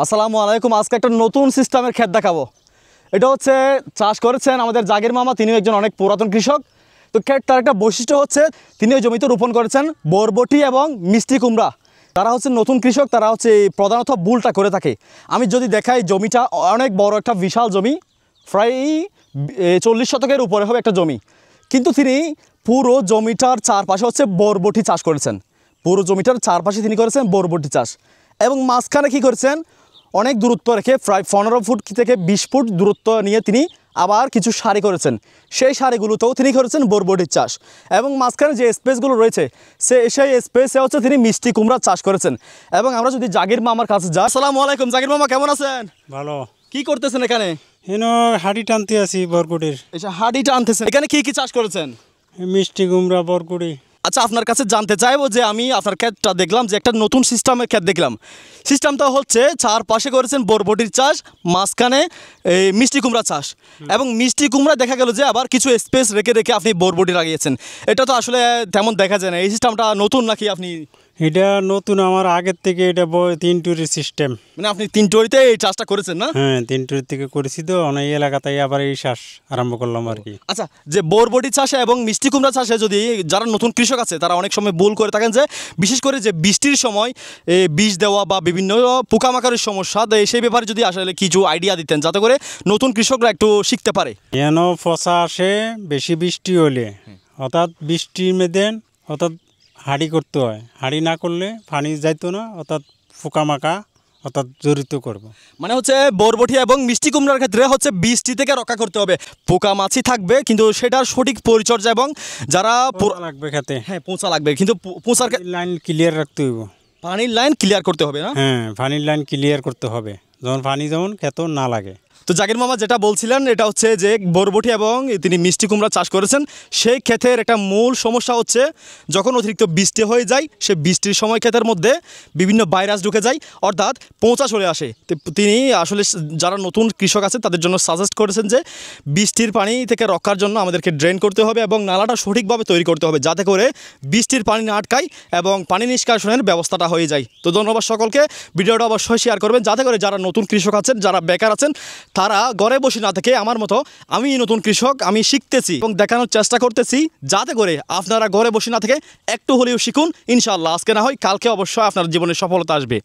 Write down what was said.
আসসালামু আলাইকুম। আজকে একটা নতুন সিস্টেমের ক্ষেত দেখাবো। এটা হচ্ছে চাষ করেছেন আমাদের জাগির মামা, তিনিও একজন অনেক পুরাতন কৃষক। তো ক্ষেত তার একটা বৈশিষ্ট্য হচ্ছে তিনি ওই জমিতে রোপণ করেছেন বরবটি এবং মিষ্টি কুমড়া। তারা হচ্ছে নতুন কৃষক, তারা হচ্ছে প্রধানত বুলটা করে থাকে। আমি যদি দেখাই জমিটা অনেক বড় একটা বিশাল জমি, প্রায় 40 শতকের উপরে হবে একটা জমি, কিন্তু তিনি পুরো জমিটার চারপাশে হচ্ছে বরবটি চাষ করেছেন। পুরো জমিটার চারপাশে তিনি করেছেন বরবটি চাষ এবং মাঝখানে কী করেছেন, অনেক দূরত্ব রেখে প্রায় 15 ফুট থেকে 20 ফুট দূরত্ব নিয়ে তিনি আবার কিছু সারি করেছেন। সেই সারিগুলোতেও তিনি করেছেন বরবটির চাষ এবং মাঝখানে যে স্পেসগুলো রয়েছে সেই স্পেসে হচ্ছে তিনি মিষ্টি কুমড়া চাষ করেছেন। এবং আমরা যদি জাগির মামার কাছে যাই, আসসালামু আলাইকুম। জাগির মামা কেমন আছেন? ভালো। কি করতেছেন এখানে? হাড়ি টানতে আছি বরকুটির। এসে হাঁড়িটা আনতেছেন। এখানে কি কি চাষ করেছেন? মিষ্টি কুমড়া, বরকুটি। আচ্ছা, আপনার কাছে জানতে চাইবো যে আমি আপনার ক্ষেতটা দেখলাম যে একটা নতুন সিস্টেমের ক্ষেত দেখলাম। সিস্টেমটা হচ্ছে চারপাশে করেছেন বরবটির চাষ, মাঝখানে এই মিষ্টি কুমড়া চাষ এবং মিষ্টি কুমড়া দেখা গেল যে আবার কিছু স্পেস রেখে রেখে আপনি বরবটি লাগিয়েছেন। এটা তো আসলে তেমন দেখা যায় না। এই সিস্টেমটা নতুন নাকি আপনি? এটা নতুন, আমার আগের থেকে এটা 3 টুরির সিস্টেম। মানে আপনি 3 টরিতে এই চাষটা করেছেন না? হ্যাঁ, 3 টুরির থেকে করেছি তো অনেক এলাকাতে আবার এই চাষ আরম্ভ করলাম আর কি। আচ্ছা, যে বরবটি চাষে এবং মিষ্টি কুমড়া চাষে যদি যারা নতুন কৃষক আছে তারা অনেক সময় ভুল করে থাকেন যে বিশেষ করে যে বৃষ্টির সময় বীজ দেওয়া বা বিভিন্ন পোকামাকড়ের সমস্যা, সেই ব্যাপারে যদি আসলে কিছু আইডিয়া দিতেন যাতে করে নতুন কৃষকরা একটু শিখতে পারে। কেন পচা আসে বেশি বৃষ্টি হলে, অর্থাৎ বৃষ্টির মধ্যে অর্থাৎ হাঁড়ি করতে হয়। হাঁড়ি না করলে পানি যাইতো না, অর্থাৎ পোকামাকা অর্থাৎ জড়িত করবো। মানে হচ্ছে বরবটি এবং মিষ্টি কুমড়ার ক্ষেত্রে হচ্ছে বৃষ্টি থেকে রক্ষা করতে হবে। পোকা মাছি থাকবে কিন্তু সেটার সঠিক পরিচর্যা এবং যারা লাগবে খেতে, হ্যাঁ পোঁচা লাগবে কিন্তু পোঁচার লাইন ক্লিয়ার রাখতে হইব। পানির লাইন ক্লিয়ার করতে হবে না? হ্যাঁ, পানির লাইন ক্লিয়ার করতে হবে যখন পানি যেমন খেত না লাগে। তো জাগির মামা যেটা বলছিলেন এটা হচ্ছে যে বরবটি এবং তিনি মিষ্টি কুমড়া চাষ করেছেন, সেই ক্ষেতের একটা মূল সমস্যা হচ্ছে যখন অতিরিক্ত বৃষ্টি হয়ে যায়, সে বৃষ্টির সময় ক্ষেতের মধ্যে বিভিন্ন ভাইরাস ঢুকে যায়, অর্থাৎ পোঁচা চলে আসে। তিনি আসলে যারা নতুন কৃষক আছে তাদের জন্য সাজেস্ট করেছেন যে বৃষ্টির পানি থেকে রক্ষার জন্য আমাদেরকে ড্রেন করতে হবে এবং নালাটা সঠিকভাবে তৈরি করতে হবে যাতে করে বৃষ্টির পানি না আটকায় এবং পানি নিষ্কাশনের ব্যবস্থাটা হয়ে যায়। তো ধন্যবাদ সকলকে। ভিডিওটা অবশ্যই শেয়ার করবেন যাতে করে যারা নতুন কৃষক আছেন, যারা বেকার আছেন, তারা ঘরে বসে না থেকে আমার মতো আমি নতুন কৃষক, আমি শিখতেছি এবং দেখানোর চেষ্টা করতেছি যাতে করে আপনারা ঘরে বসে না থেকে একটু হলেও শিখুন। ইনশাআল্লাহ আজকে না হয় কালকে অবশ্যই আপনার জীবনে সফলতা আসবে।